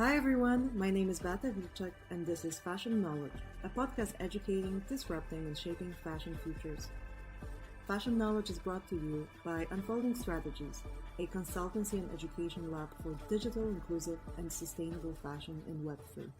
Hi everyone, my name is Beata Wilczek and this is Fashion Knowledge, a podcast educating, disrupting and shaping fashion futures. Fashion Knowledge is brought to you by Unfolding Strategies, a consultancy and education lab for digital, inclusive and sustainable fashion in Web3.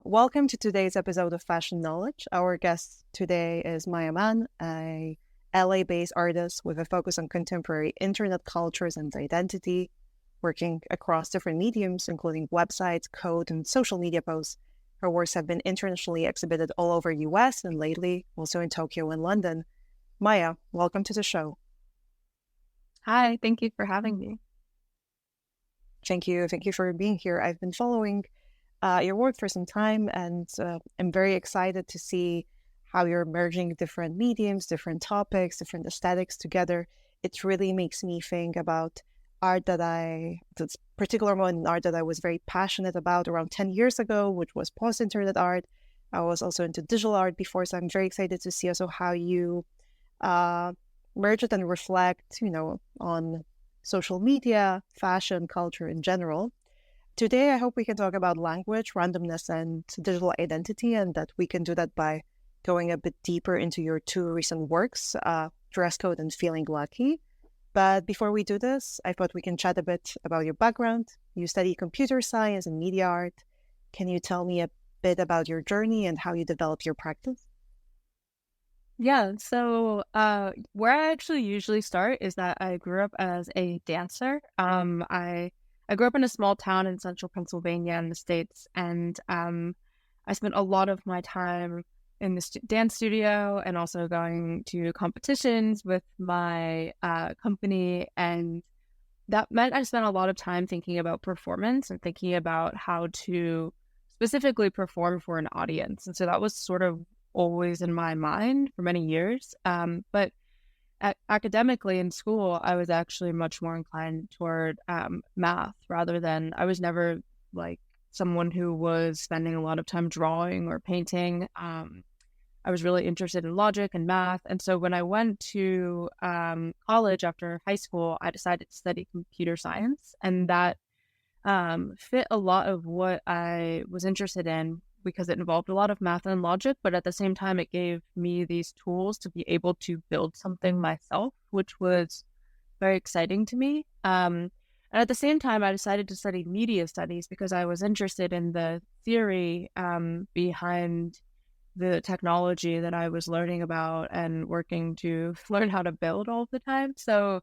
Welcome to today's episode of Fashion Knowledge. Our guest today is Maya Man, a LA-based artist with a focus on contemporary internet cultures and identity, working across different mediums, including websites, code, and social media posts. Her works have been internationally exhibited all over US and lately also in Tokyo and London. Maya, welcome to the show. Hi, thank you for having me. Thank you for being here. I've been following your work for some time, and I'm very excited to see how you're merging different mediums, different topics, different aesthetics together. It really makes me think about art this particular moment in art that I was very passionate about around 10 years ago, which was post-internet art. I was also into digital art before, so I'm very excited to see also how you merge it and reflect, on social media, fashion, culture in general. Today, I hope we can talk about language, randomness, and digital identity, and that we can do that by going a bit deeper into your two recent works, Dress Code and Feeling Lucky. But before we do this, I thought we can chat a bit about your background. You study computer science and media art. Can you tell me a bit about your journey and how you developed your practice? Yeah, so where I actually usually start is that I grew up as a dancer. I grew up in a small town in central Pennsylvania in the States, and I spent a lot of my time in the dance studio and also going to competitions with my company. And that meant I spent a lot of time thinking about performance and thinking about how to specifically perform for an audience. And so that was sort of always in my mind for many years. But academically in school, I was actually much more inclined toward math rather than, I was never like someone who was spending a lot of time drawing or painting. I was really interested in logic and math. And so when I went to college after high school, I decided to study computer science. And that fit a lot of what I was interested in because it involved a lot of math and logic, but at the same time, it gave me these tools to be able to build something myself, which was very exciting to me. And at the same time, I decided to study media studies because I was interested in the theory behind the technology that I was learning about and working to learn how to build all the time. So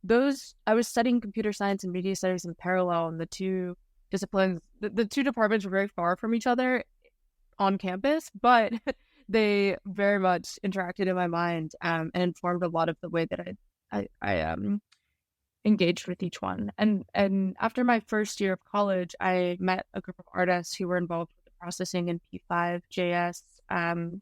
I was studying computer science and media studies in parallel, and the two disciplines, the two departments were very far from each other on campus, but they very much interacted in my mind and informed a lot of the way that I engaged with each one. And after my first year of college, I met a group of artists who were involved with the processing and P5.js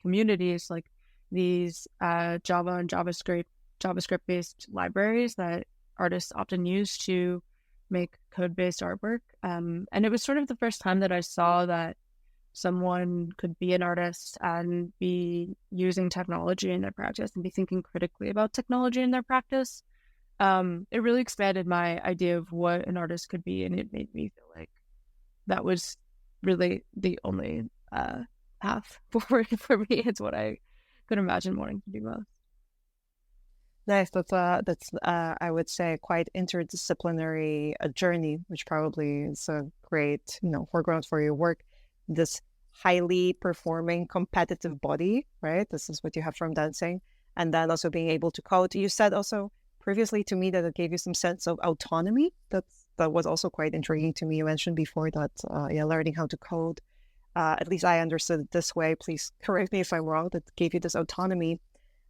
communities, like these Java and JavaScript-based libraries that artists often use to make code-based artwork. And it was sort of the first time that I saw that someone could be an artist and be using technology in their practice and be thinking critically about technology in their practice. It really expanded my idea of what an artist could be, and it made me feel like that was really the only path forward for me. It's what I could imagine wanting to do most. Nice. That's I would say quite interdisciplinary journey, which probably is a great foreground for your work. This highly performing competitive body, right? This is what you have from dancing, and then also being able to code. You said also previously to me that it gave you some sense of autonomy. That was also quite intriguing to me. You mentioned before that learning how to code, at least I understood it this way. Please correct me if I'm wrong. That gave you this autonomy.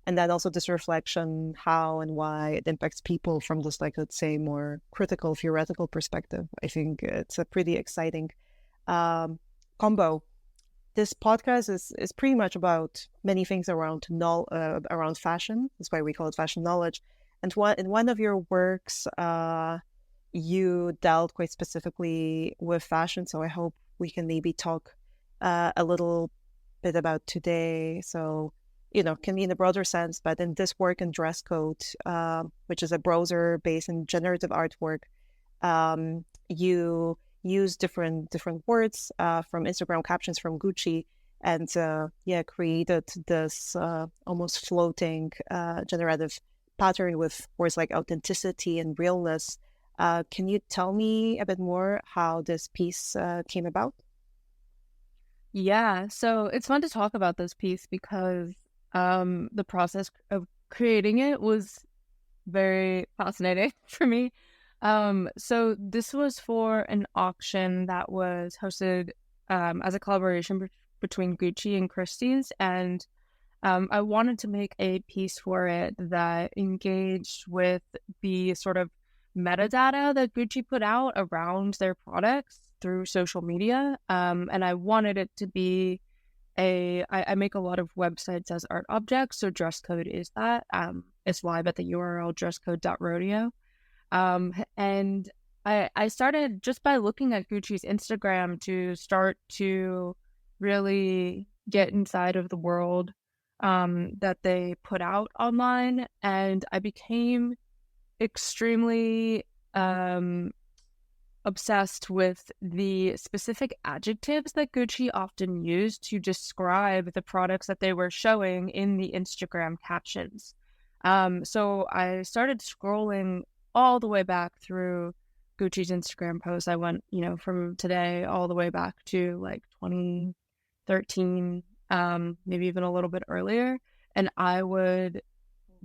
And then also this reflection, how and why it impacts people from this, like, let's say, more critical, theoretical perspective. I think it's a pretty exciting combo. This podcast is pretty much about many things around fashion. That's why we call it Fashion Knowledge. And in one of your works, you dealt quite specifically with fashion. So I hope we can maybe talk a little bit about today. So, can be in a broader sense, but in this work in dress code, which is a browser based in generative artwork, you use different words from Instagram captions from Gucci, and created this almost floating generative pattern with words like authenticity and realness. Can you tell me a bit more how this piece came about? Yeah, so it's fun to talk about this piece because the process of creating it was very fascinating for me. So this was for an auction that was hosted as a collaboration between Gucci and Christie's, and I wanted to make a piece for it that engaged with the sort of metadata that Gucci put out around their products through social media. And I wanted it to be I make a lot of websites as art objects, so dress code is that. It's live at the URL dresscode.rodeo. And I started just by looking at Gucci's Instagram to start to really get inside of the world that they put out online. And I became extremely obsessed with the specific adjectives that Gucci often used to describe the products that they were showing in the Instagram captions. So I started scrolling all the way back through Gucci's Instagram posts. I went, from today all the way back to like 2013, maybe even a little bit earlier. And I would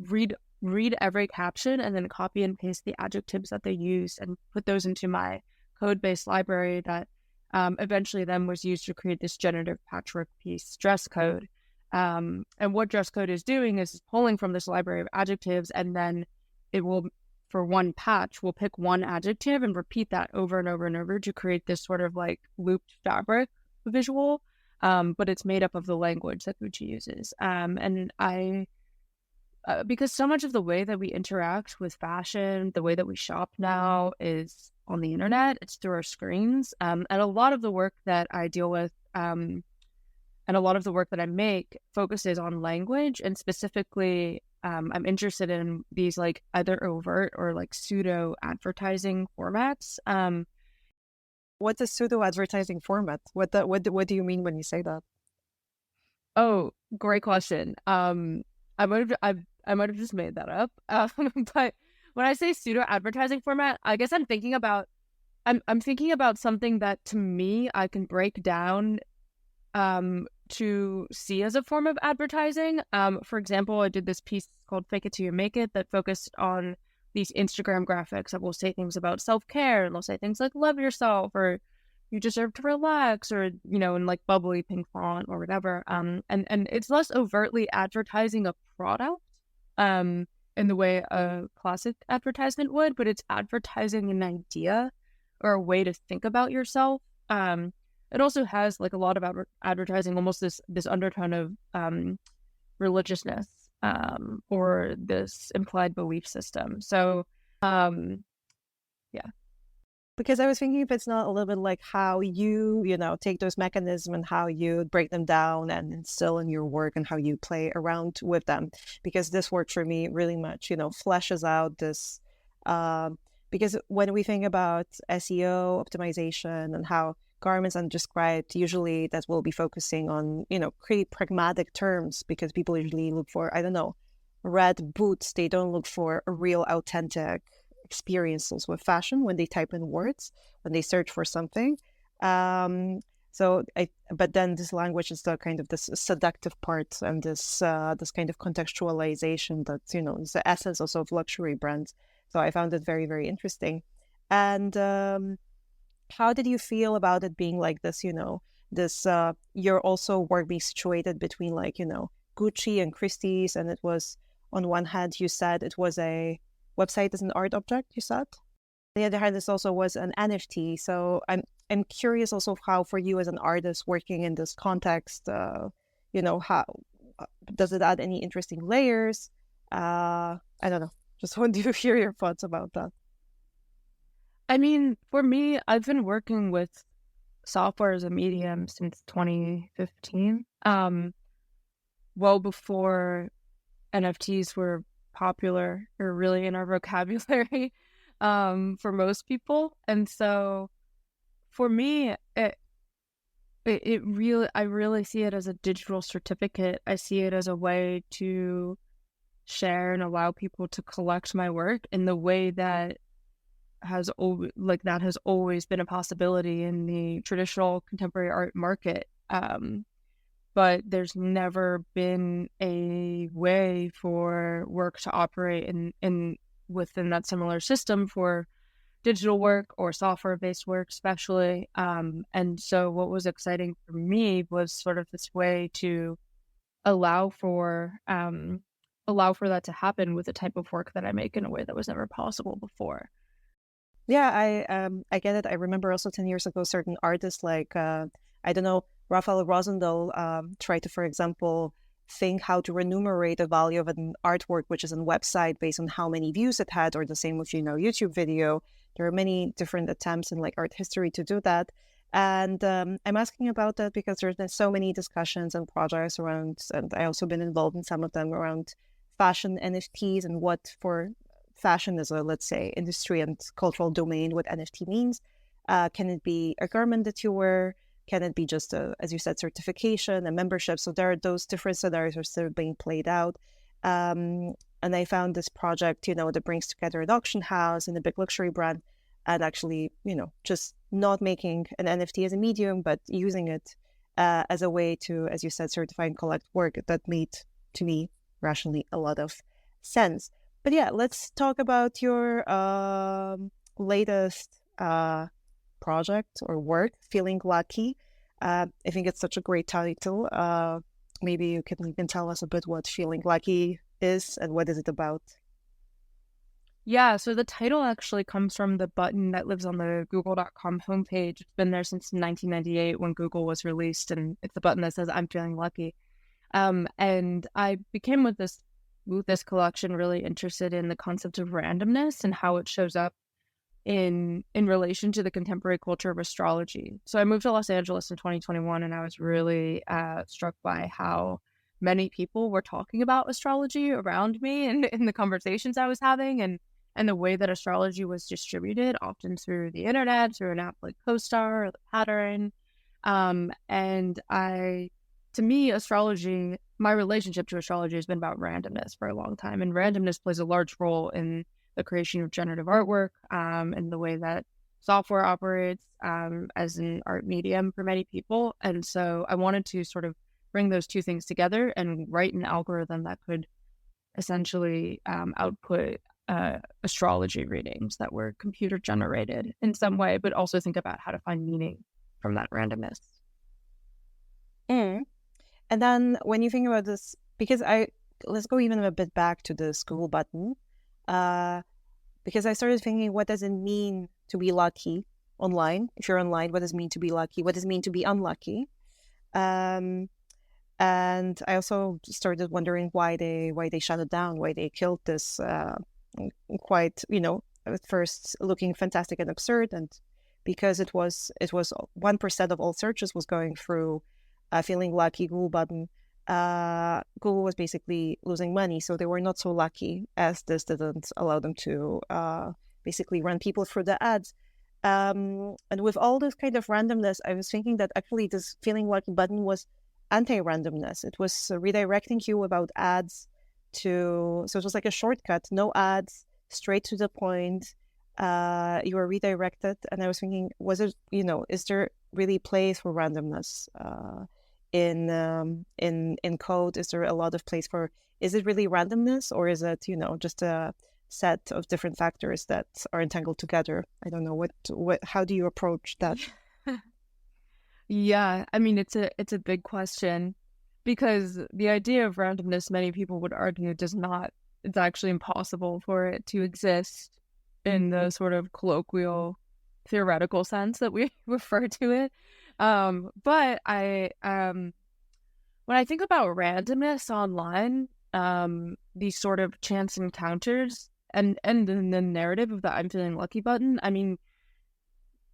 read every caption and then copy and paste the adjectives that they used and put those into my code-based library that eventually then was used to create this generative patchwork piece, dress code. And what dress code is doing is pulling from this library of adjectives, and then it will, for one patch, will pick one adjective and repeat that over and over and over to create this sort of like looped fabric visual. But it's made up of the language that Gucci uses. And I because so much of the way that we interact with fashion, the way that we shop now is on the internet, it's through our screens. And a lot of the work that I deal with and a lot of the work that I make focuses on language, and specifically, I'm interested in these like either overt or like pseudo advertising formats. What's a pseudo advertising format? What do you mean when you say that? Oh, great question. I might have just made that up. But when I say pseudo advertising format, I guess I'm thinking about something that to me I can break down to see as a form of advertising. For example, I did this piece called Fake It Till You Make It that focused on these Instagram graphics that will say things about self-care, and they'll say things like love yourself or you deserve to relax, or, in like bubbly pink font or whatever. And it's less overtly advertising a product in the way a classic advertisement would, but it's advertising an idea or a way to think about yourself. It also has like a lot of advertising, almost this undertone of religiousness or this implied belief system. So, yeah. Because I was thinking if it's not a little bit like how you, take those mechanisms and how you break them down and instill in your work and how you play around with them. Because this work for me really much, fleshes out this, because when we think about SEO optimization and how garments are described, usually that will be focusing on, pretty pragmatic terms, because people usually look for, I don't know, red boots. They don't look for a real authentic experiences with fashion when they type in words, when they search for something. But then this language is the kind of this seductive part, and this kind of contextualization that, is the essence also of luxury brands. So I found it very, very interesting. And how did you feel about it being like this, this, your also work being situated between like, Gucci and Christie's, and it was, on one hand, you said it was a website as an art object, you said. On the other hand, this also was an NFT. So I'm curious also how, for you as an artist working in this context, how does it add any interesting layers? I don't know. Just want to hear your thoughts about that. I mean, for me, I've been working with software as a medium since 2015, well before NFTs were popular or really in our vocabulary for most people. And so for me, I really see it as a digital certificate. I see it as a way to share and allow people to collect my work in the way that has always been a possibility in the traditional contemporary art market. But there's never been a way for work to operate in within that similar system for digital work or software-based work, especially. And so what was exciting for me was sort of this way to allow for that to happen with the type of work that I make in a way that was never possible before. Yeah, I get it. I remember also 10 years ago, certain artists like I don't know, Raphael Rosendahl tried to, for example, think how to remunerate the value of an artwork which is on website based on how many views it had, or the same with YouTube video. There are many different attempts in like art history to do that. And I'm asking about that because there's been so many discussions and projects around, and I also been involved in some of them around fashion NFTs and what for fashion as a, let's say, industry and cultural domain, what NFT means. Can it be a garment that you wear? Can it be just a, as you said, certification, a membership? So there are those different scenarios are still being played out. And I found this project, that brings together an auction house and a big luxury brand, and actually, just not making an NFT as a medium, but using it as a way to, as you said, certify and collect work that made, to me, rationally, a lot of sense. But yeah, let's talk about your latest project or work, Feeling Lucky. I think it's such a great title. Maybe you can tell us a bit what Feeling Lucky is and what is it about? Yeah, so the title actually comes from the button that lives on the google.com homepage. It's been there since 1998 when Google was released, and it's the button that says I'm feeling lucky. And I became with this collection really interested in the concept of randomness and how it shows up in relation to the contemporary culture of astrology. So I moved to Los Angeles in 2021, and I was really struck by how many people were talking about astrology around me and in the conversations I was having, and the way that astrology was distributed, often through the internet, through an app like CoStar or the Pattern. And to me, astrology, my relationship to astrology has been about randomness for a long time, and randomness plays a large role in the creation of generative artwork, and the way that software operates as an art medium for many people. And so I wanted to sort of bring those two things together and write an algorithm that could essentially output astrology readings that were computer generated in some way, but also think about how to find meaning from that randomness. Mm. And then when you think about this, because let's go even a bit back to the school button, because I started thinking, what does it mean to be lucky online? If you're online, what does it mean to be lucky? What does it mean to be unlucky? And I also started wondering why they shut it down, why they killed this quite, at first looking fantastic and absurd, and because it was 1% of all searches was going through Feeling Lucky Google button. Google was basically losing money, so they were not so lucky, as this didn't allow them to basically run people through the ads. And with all this kind of randomness, I was thinking that actually this Feeling Lucky button was anti-randomness. It was redirecting you without ads so it was like a shortcut, no ads, straight to the point. You were redirected, and I was thinking, was it, is there really place for randomness in code? Is there a lot of place for, is it really randomness, or is it, just a set of different factors that are entangled together? I don't know how do you approach that? Yeah, I mean, it's a big question, because the idea of randomness, many people would argue, it's actually impossible for it to exist in the sort of colloquial theoretical sense that we refer to it. But when I think about randomness online, these sort of chance encounters and the narrative of the I'm feeling lucky button, I mean,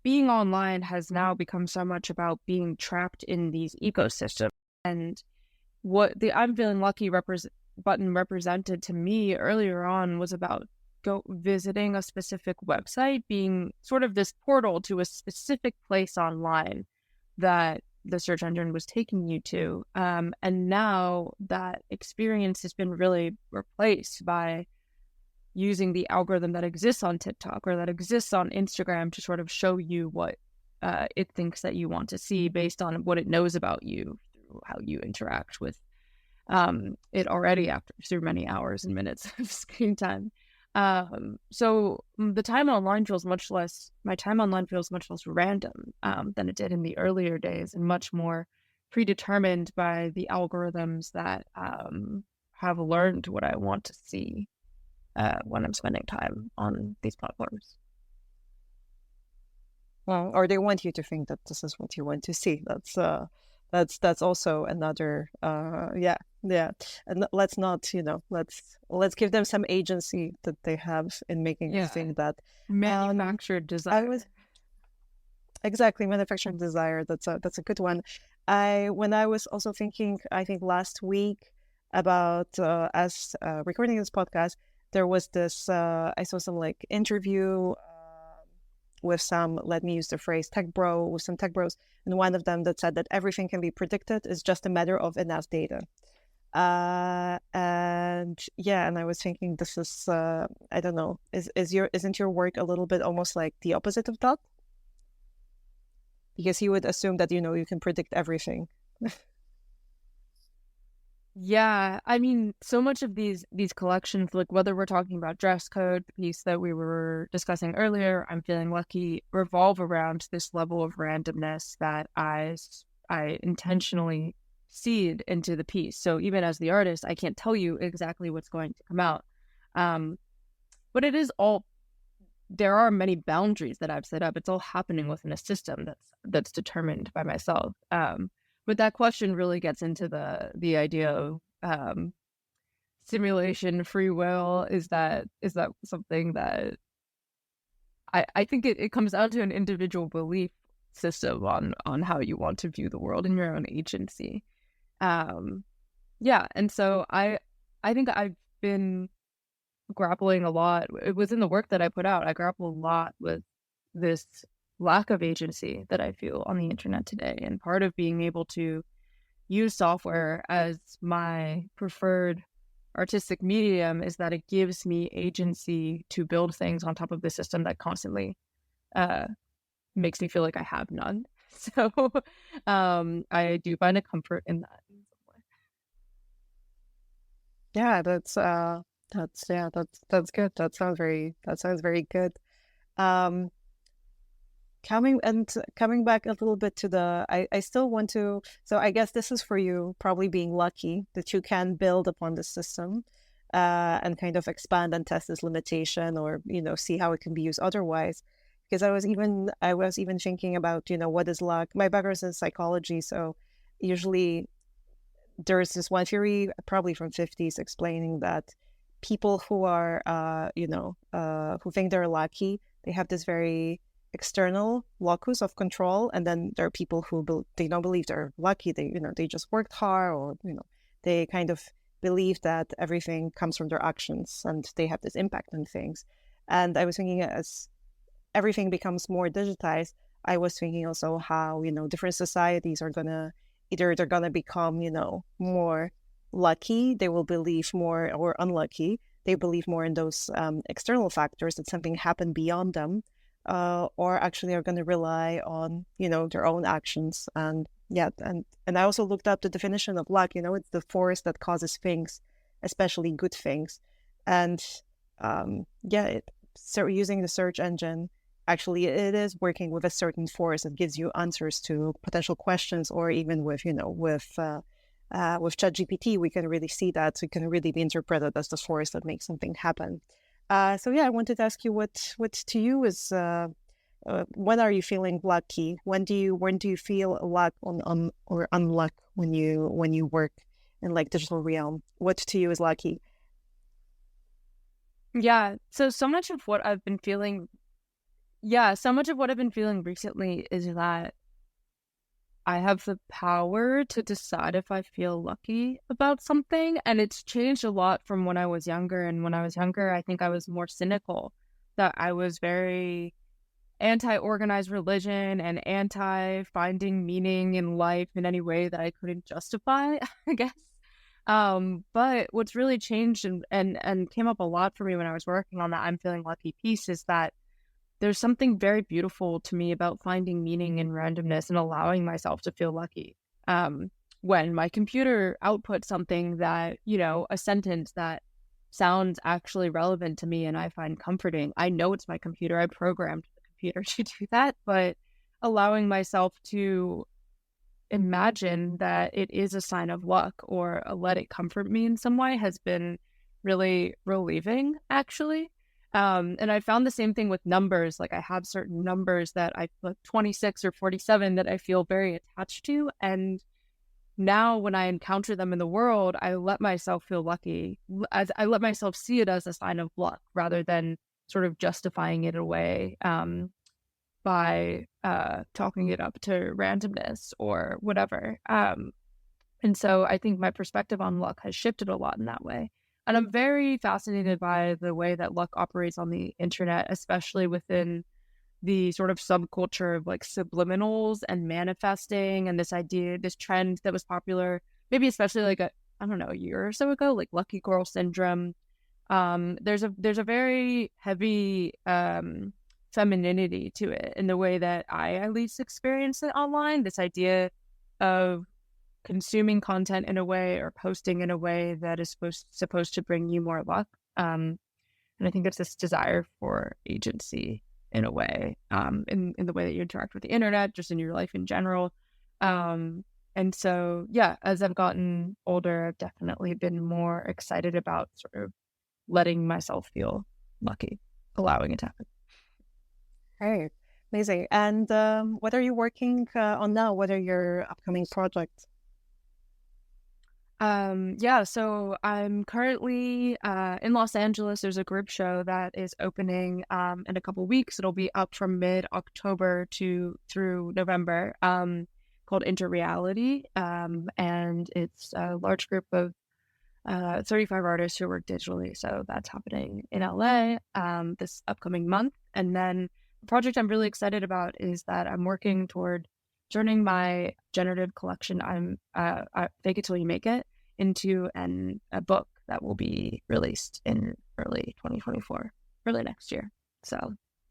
being online has now become so much about being trapped in these ecosystems. And what the I'm feeling lucky button represented to me earlier on was about go visiting a specific website, being sort of this portal to a specific place online that the search engine was taking you to. And now that experience has been really replaced by using the algorithm that exists on TikTok or that exists on Instagram to sort of show you what it thinks that you want to see based on what it knows about you through how you interact with it already through many hours and minutes of screen time. So the time online feels much less, my time online feels much less random than it did in the earlier days, and much more predetermined by the algorithms that have learned what I want to see when I'm spending time on these platforms. Well, or they want you to think that this is what you want to see. That's also another yeah. And let's not, let's give them some agency that they have in making us think that manufactured desire. Exactly, manufactured desire. That's a good one. When I was also thinking, I think last week about us recording this podcast, there was this I saw some like interview with some, let me use the phrase, with some tech bros, and one of them that said that everything can be predicted. It's just a matter of enough data. And I was thinking, this is I don't know, isn't your work a little bit almost like the opposite of that? Because you would assume that you can predict everything. Yeah, I mean, so much of these collections, like whether we're talking about dress code, the piece that we were discussing earlier, I'm feeling lucky, revolve around this level of randomness that I intentionally seed into the piece. So even as the artist, I can't tell you exactly what's going to come out. But it is all, there are many boundaries that I've set up. It's all happening within a system that's determined by myself. But that question really gets into the idea of simulation, free will. Is that something that I think it comes down to an individual belief system on how you want to view the world and your own agency. And so I think I've been grappling a lot. It was in the work that I put out. I grapple a lot with this lack of agency that I feel on the internet today. And part of being able to use software as my preferred artistic medium is that it gives me agency to build things on top of the system that constantly makes me feel like I have none. So I do find a comfort in that. Yeah, that's good. That sounds very good. Coming back a little bit to I still want to, so I guess this is for you probably being lucky that you can build upon the system and kind of expand and test this limitation, or see how it can be used otherwise. Because I was even thinking about what is luck. My background is in psychology, so usually there's this one theory, probably from 50s, explaining that people who are who think they're lucky, they have this very external locus of control, and then there are people who they don't believe they're lucky. They just worked hard, or they kind of believe that everything comes from their actions and they have this impact on things. And I was thinking, as everything becomes more digitized, I was thinking also how different societies are gonna either they're gonna become more lucky, they will believe more, or unlucky, they believe more in those external factors, that something happened beyond them, or actually are going to rely on their own actions. And I also looked up the definition of luck. It's the force that causes things, especially good things. And so using the search engine, actually it is working with a certain force that gives you answers to potential questions, or even with ChatGPT, we can really see that. So it can really be interpreted as the force that makes something happen. I wanted to ask you what to you is when are you feeling lucky? When do you feel luck on or unluck when you work in like digital realm? What to you is lucky? Yeah. So much of what I've been feeling Yeah, so much of what I've been feeling recently is that I have the power to decide if I feel lucky about something, and it's changed a lot from when I was younger. And when I was younger, I think I was more cynical, that I was very anti-organized religion and anti-finding meaning in life in any way that I couldn't justify, I guess. But what's really changed and came up a lot for me when I was working on that I'm feeling lucky piece is that there's something very beautiful to me about finding meaning in randomness and allowing myself to feel lucky. Um, when my computer outputs something that, a sentence that sounds actually relevant to me and I find comforting, I know it's my computer. I programmed the computer to do that, but allowing myself to imagine that it is a sign of luck or let it comfort me in some way has been really relieving, actually. And I found the same thing with numbers. Like I have certain numbers that I like 26 or 47 that I feel very attached to. And now when I encounter them in the world, I let myself feel lucky. As I let myself see it as a sign of luck rather than sort of justifying it away. By talking it up to randomness or whatever. And so I think my perspective on luck has shifted a lot in that way. And I'm very fascinated by the way that luck operates on the internet, especially within the sort of subculture of like subliminals and manifesting and this idea, this trend that was popular, maybe especially like I don't know, a year or so ago, like lucky girl syndrome. There's a very heavy femininity to it in the way that I at least experience it online. This idea of consuming content in a way or posting in a way that is supposed to bring you more luck. And I think it's this desire for agency in a way, in the way that you interact with the internet, just in your life in general. And so, yeah, as I've gotten older, I've definitely been more excited about sort of letting myself feel lucky, allowing it to happen. Right. Amazing. And what are you working on now? What are your upcoming projects? Yeah, so I'm currently in Los Angeles. There's a group show that is opening in a couple weeks. It'll be up from mid-October to through November, called Interreality. And it's a large group of 35 artists who work digitally. So that's happening in LA this upcoming month. And then the project I'm really excited about is that I'm working toward turning my generative collection, Fake It Till You Make It, into a book that will be released in early 2024, early next year. So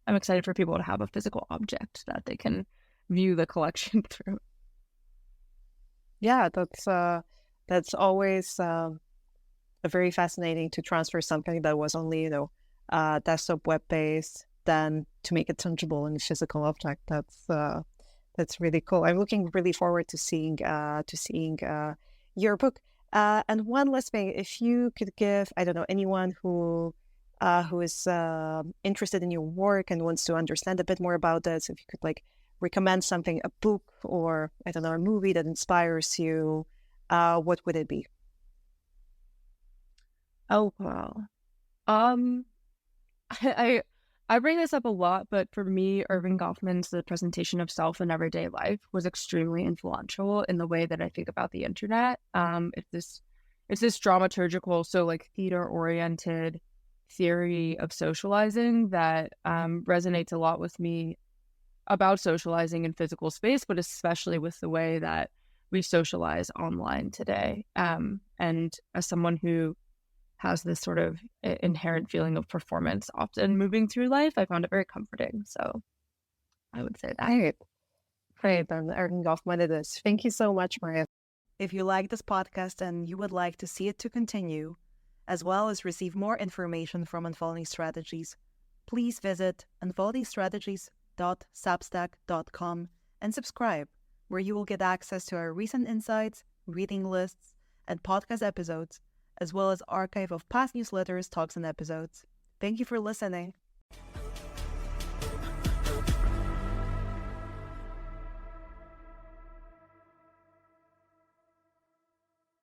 I'm excited for people to have a physical object that they can view the collection through. Yeah, that's always very fascinating to transfer something that was only, desktop web-based, then to make it tangible in a physical object. That's really cool. I'm looking really forward to seeing your book. And one last thing, if you could give, I don't know, anyone who is interested in your work and wants to understand a bit more about this, if you could like recommend something, a book or I don't know, a movie that inspires you, what would it be? Oh, wow. Um, I I bring this up a lot, but for me, Irving Goffman's The Presentation of Self in Everyday Life was extremely influential in the way that I think about the internet. It's this dramaturgical, so like theater oriented theory of socializing that resonates a lot with me about socializing in physical space, but especially with the way that we socialize online today. And as someone who has this sort of inherent feeling of performance often moving through life, I found it very comforting. So I would say that. Great. Great. Then Erling Goffman it is. Thank you so much, Maria. If you like this podcast and you would like to see it to continue, as well as receive more information from Unfolding Strategies, please visit unfoldingstrategies.substack.com and subscribe, where you will get access to our recent insights, reading lists, and podcast episodes, as well as archive of past newsletters, talks, and episodes. Thank you for listening.